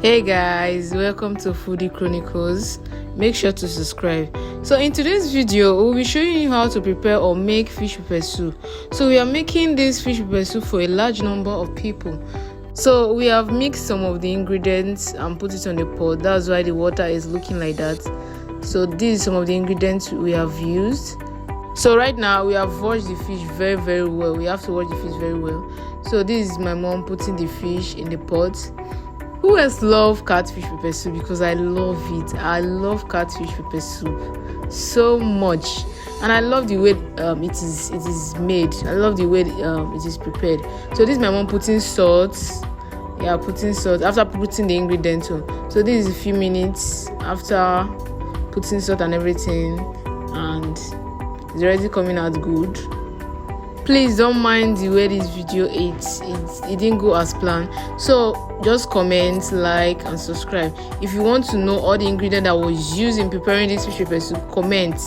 Hey guys, welcome to Foodie Chronicles. Make sure to subscribe. So in today's video, we'll be showing you how to prepare or make fish pepper soup. So we are making this fish pepper soup for a large number of people. So we have mixed some of the ingredients and put it on the pot. That's why the water is looking like that. So these are some of the ingredients we have used. So right now we have washed the fish very well. We have to wash the fish very well. So this is my mom putting the fish in the pot. Who else love catfish pepper soup? Because I love it. I love catfish pepper soup so much, and I love the way it is made. I love the way it is prepared. So this is my mom putting salt. Yeah, putting salt after putting the ingredients on. So this is a few minutes after putting salt and everything, and it's already coming out good. Please don't mind the way this video it didn't go as planned. So just comment, like and subscribe. If you want to know all the ingredients that was used in preparing this fish pepper soup, comment